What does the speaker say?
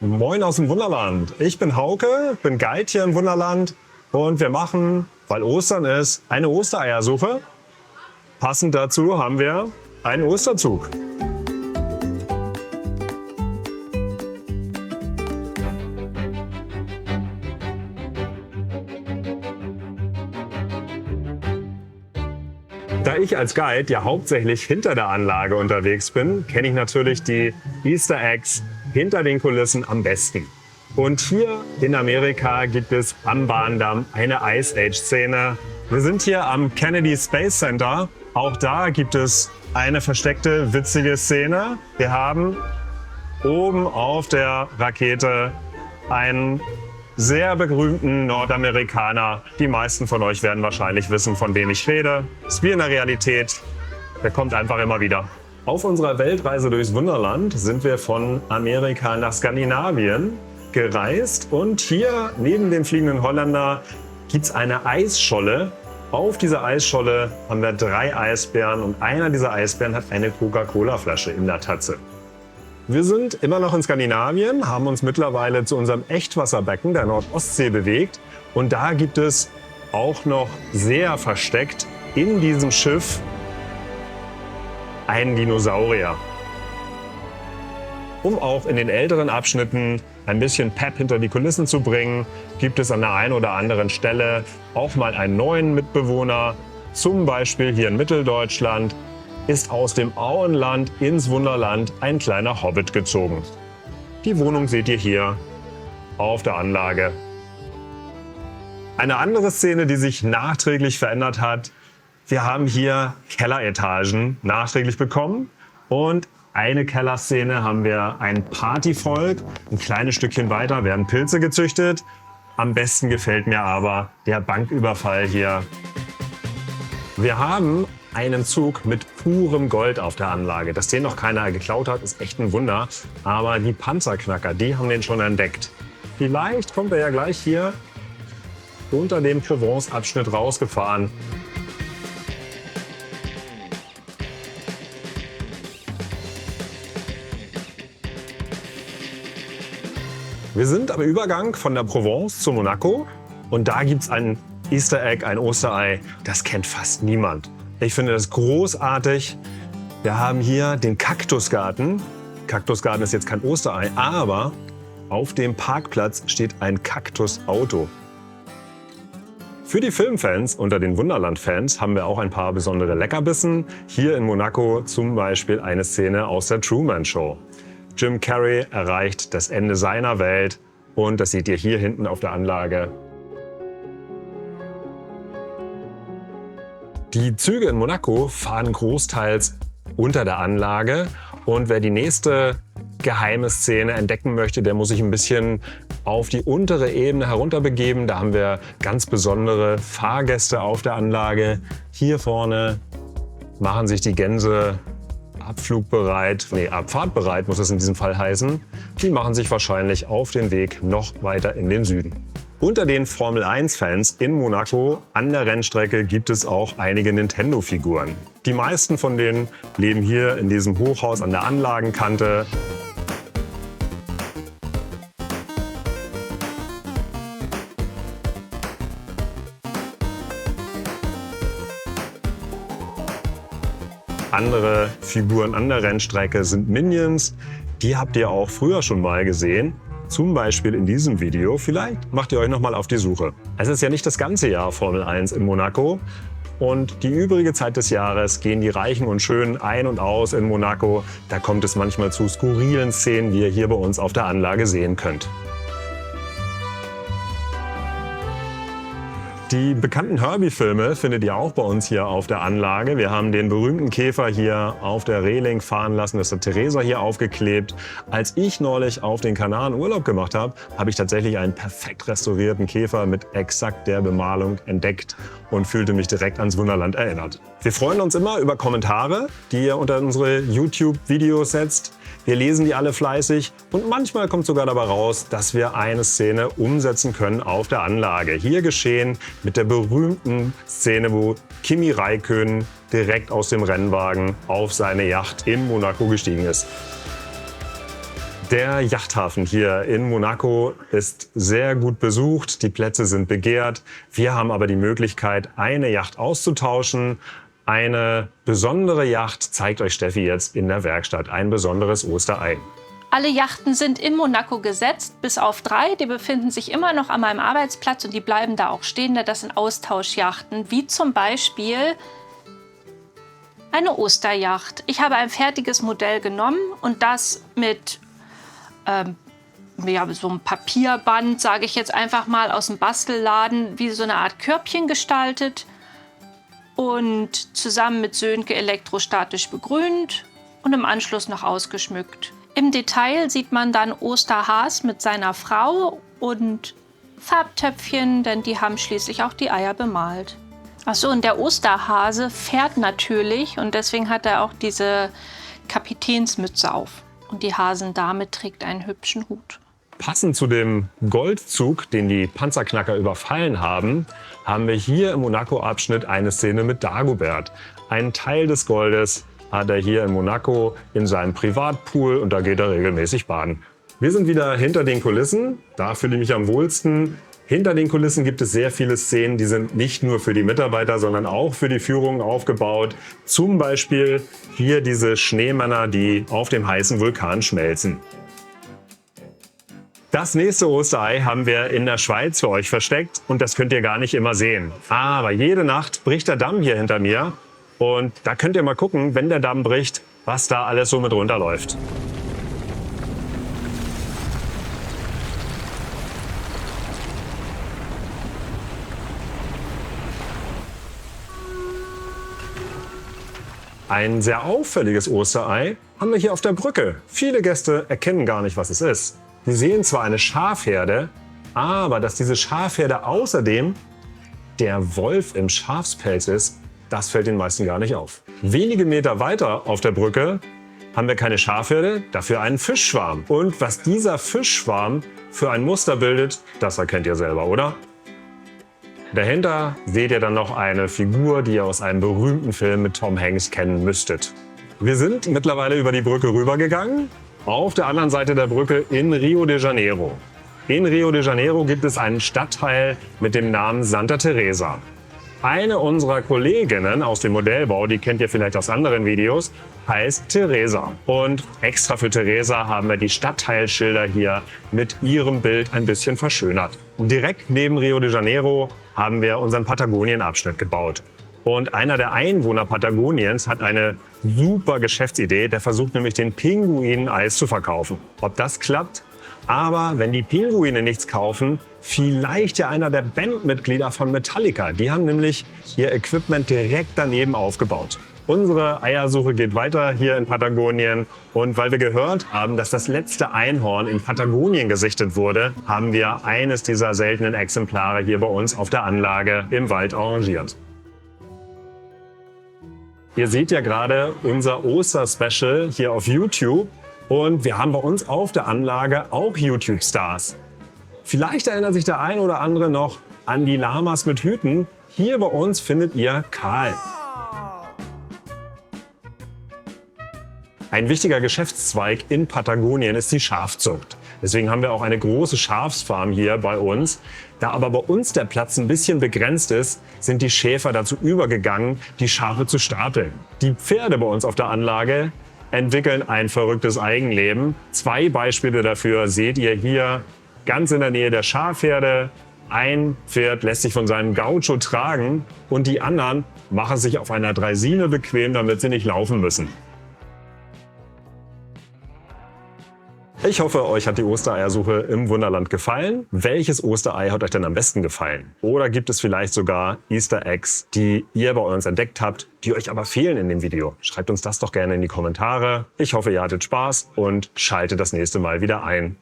Moin aus dem Wunderland. Ich bin Hauke, bin Guide hier im Wunderland und wir machen, weil Ostern ist, eine Ostereiersuche. Passend dazu haben wir einen Osterzug. Da ich als Guide ja hauptsächlich hinter der Anlage unterwegs bin, kenne ich natürlich die Easter Eggs hinter den Kulissen am besten. Und hier in Amerika gibt es am Bahndamm eine Ice Age-Szene. Wir sind hier am Kennedy Space Center. Auch da gibt es eine versteckte, witzige Szene. Wir haben oben auf der Rakete einen sehr berühmten Nordamerikaner. Die meisten von euch werden wahrscheinlich wissen, von wem ich rede. Ist wie in der Realität. Der kommt einfach immer wieder. Auf unserer Weltreise durchs Wunderland sind wir von Amerika nach Skandinavien gereist. Und hier neben dem fliegenden Holländer gibt es eine Eisscholle. Auf dieser Eisscholle haben wir 3 Eisbären und einer dieser Eisbären hat eine Coca-Cola-Flasche in der Tatze. Wir sind immer noch in Skandinavien, haben uns mittlerweile zu unserem Echtwasserbecken der Nordostsee bewegt. Und da gibt es auch noch sehr versteckt in diesem Schiff einen Dinosaurier. Um auch in den älteren Abschnitten ein bisschen Pep hinter die Kulissen zu bringen, gibt es an der einen oder anderen Stelle auch mal einen neuen Mitbewohner. Zum Beispiel hier in Mitteldeutschland ist aus dem Auenland ins Wunderland ein kleiner Hobbit gezogen. Die Wohnung seht ihr hier auf der Anlage. Eine andere Szene, die sich nachträglich verändert hat: Wir haben hier Kelleretagen nachträglich bekommen und eine Kellerszene haben wir ein Partyvolk. Ein kleines Stückchen weiter werden Pilze gezüchtet. Am besten gefällt mir aber der Banküberfall hier. Wir haben einen Zug mit purem Gold auf der Anlage. Dass den noch keiner geklaut hat, ist echt ein Wunder. Aber die Panzerknacker, die haben den schon entdeckt. Vielleicht kommt er ja gleich hier unter dem Provence-Abschnitt rausgefahren. Wir sind am Übergang von der Provence zu Monaco und da gibt es ein Easter Egg, ein Osterei, das kennt fast niemand. Ich finde das großartig. Wir haben hier den Kaktusgarten. Kaktusgarten ist jetzt kein Osterei, aber auf dem Parkplatz steht ein Kaktusauto. Für die Filmfans unter den Wunderland-Fans haben wir auch ein paar besondere Leckerbissen. Hier in Monaco zum Beispiel eine Szene aus der Truman Show. Jim Carrey erreicht das Ende seiner Welt und das seht ihr hier hinten auf der Anlage. Die Züge in Monaco fahren großteils unter der Anlage und wer die nächste geheime Szene entdecken möchte, der muss sich ein bisschen auf die untere Ebene herunterbegeben. Da haben wir ganz besondere Fahrgäste auf der Anlage. Hier vorne machen sich die Gänse abfahrtbereit muss es in diesem Fall heißen. Die machen sich wahrscheinlich auf den Weg noch weiter in den Süden. Unter den Formel-1-Fans in Monaco an der Rennstrecke gibt es auch einige Nintendo-Figuren. Die meisten von denen leben hier in diesem Hochhaus an der Anlagenkante. Andere Figuren an der Rennstrecke sind Minions. Die habt ihr auch früher schon mal gesehen. Zum Beispiel in diesem Video. Vielleicht macht ihr euch noch mal auf die Suche. Es ist ja nicht das ganze Jahr Formel 1 in Monaco. Und die übrige Zeit des Jahres gehen die Reichen und Schönen ein und aus in Monaco. Da kommt es manchmal zu skurrilen Szenen, wie ihr hier bei uns auf der Anlage sehen könnt. Die bekannten Herbie-Filme findet ihr auch bei uns hier auf der Anlage. Wir haben den berühmten Käfer hier auf der Reling fahren lassen. Das hat Theresa hier aufgeklebt. Als ich neulich auf den Kanaren Urlaub gemacht habe, habe ich tatsächlich einen perfekt restaurierten Käfer mit exakt der Bemalung entdeckt und fühlte mich direkt ans Wunderland erinnert. Wir freuen uns immer über Kommentare, die ihr unter unsere YouTube-Videos setzt. Wir lesen die alle fleißig und manchmal kommt sogar dabei raus, dass wir eine Szene umsetzen können auf der Anlage. Hier geschehen mit der berühmten Szene, wo Kimi Räikkönen direkt aus dem Rennwagen auf seine Yacht in Monaco gestiegen ist. Der Yachthafen hier in Monaco ist sehr gut besucht, die Plätze sind begehrt. Wir haben aber die Möglichkeit, eine Yacht auszutauschen. Eine besondere Yacht zeigt euch Steffi jetzt in der Werkstatt, ein besonderes Osterei. Alle Yachten sind in Monaco gesetzt, bis auf 3. Die befinden sich immer noch an meinem Arbeitsplatz und die bleiben da auch stehen. Das sind Austauschjachten, wie zum Beispiel eine Osteryacht. Ich habe ein fertiges Modell genommen und das mit so einem Papierband, sage ich jetzt einfach mal, aus dem Bastelladen, wie so eine Art Körbchen gestaltet und zusammen mit Sönke elektrostatisch begrünt und im Anschluss noch ausgeschmückt. Im Detail sieht man dann Osterhas mit seiner Frau und Farbtöpfchen, denn die haben schließlich auch die Eier bemalt. Achso, und der Osterhase fährt natürlich und deswegen hat er auch diese Kapitänsmütze auf. Und die Hasendame trägt einen hübschen Hut. Passend zu dem Goldzug, den die Panzerknacker überfallen haben, haben wir hier im Monaco-Abschnitt eine Szene mit Dagobert. Einen Teil des Goldes hat er hier in Monaco in seinem Privatpool und da geht er regelmäßig baden. Wir sind wieder hinter den Kulissen, da fühle ich mich am wohlsten. Hinter den Kulissen gibt es sehr viele Szenen, die sind nicht nur für die Mitarbeiter, sondern auch für die Führungen aufgebaut. Zum Beispiel hier diese Schneemänner, die auf dem heißen Vulkan schmelzen. Das nächste Osterei haben wir in der Schweiz für euch versteckt und das könnt ihr gar nicht immer sehen. Aber jede Nacht bricht der Damm hier hinter mir und da könnt ihr mal gucken, wenn der Damm bricht, was da alles so mit runterläuft. Ein sehr auffälliges Osterei haben wir hier auf der Brücke. Viele Gäste erkennen gar nicht, was es ist. Sie sehen zwar eine Schafherde, aber dass diese Schafherde außerdem der Wolf im Schafspelz ist, das fällt den meisten gar nicht auf. Wenige Meter weiter auf der Brücke haben wir keine Schafherde, dafür einen Fischschwarm. Und was dieser Fischschwarm für ein Muster bildet, das erkennt ihr selber, oder? Dahinter seht ihr dann noch eine Figur, die ihr aus einem berühmten Film mit Tom Hanks kennen müsstet. Wir sind mittlerweile über die Brücke rübergegangen, auf der anderen Seite der Brücke in Rio de Janeiro. In Rio de Janeiro gibt es einen Stadtteil mit dem Namen Santa Teresa. Eine unserer Kolleginnen aus dem Modellbau, die kennt ihr vielleicht aus anderen Videos, heißt Teresa. Und extra für Teresa haben wir die Stadtteilschilder hier mit ihrem Bild ein bisschen verschönert. Direkt neben Rio de Janeiro haben wir unseren Patagonien-Abschnitt gebaut. Und einer der Einwohner Patagoniens hat eine super Geschäftsidee. Der versucht nämlich den Pinguinen Eis zu verkaufen. Ob das klappt? Aber wenn die Pinguine nichts kaufen, vielleicht ja einer der Bandmitglieder von Metallica. Die haben nämlich ihr Equipment direkt daneben aufgebaut. Unsere Eiersuche geht weiter hier in Patagonien. Und weil wir gehört haben, dass das letzte Einhorn in Patagonien gesichtet wurde, haben wir eines dieser seltenen Exemplare hier bei uns auf der Anlage im Wald arrangiert. Ihr seht ja gerade unser Oster-Special hier auf YouTube. Und wir haben bei uns auf der Anlage auch YouTube-Stars. Vielleicht erinnert sich der ein oder andere noch an die Lamas mit Hüten. Hier bei uns findet ihr Karl. Ein wichtiger Geschäftszweig in Patagonien ist die Schafzucht. Deswegen haben wir auch eine große Schafsfarm hier bei uns. Da aber bei uns der Platz ein bisschen begrenzt ist, sind die Schäfer dazu übergegangen, die Schafe zu stapeln. Die Pferde bei uns auf der Anlage entwickeln ein verrücktes Eigenleben. 2 Beispiele dafür seht ihr hier ganz in der Nähe der Schafherde. Ein Pferd lässt sich von seinem Gaucho tragen und die anderen machen sich auf einer Draisine bequem, damit sie nicht laufen müssen. Ich hoffe, euch hat die Ostereiersuche im Wunderland gefallen. Welches Osterei hat euch denn am besten gefallen? Oder gibt es vielleicht sogar Easter Eggs, die ihr bei uns entdeckt habt, die euch aber fehlen in dem Video? Schreibt uns das doch gerne in die Kommentare. Ich hoffe, ihr hattet Spaß und schaltet das nächste Mal wieder ein.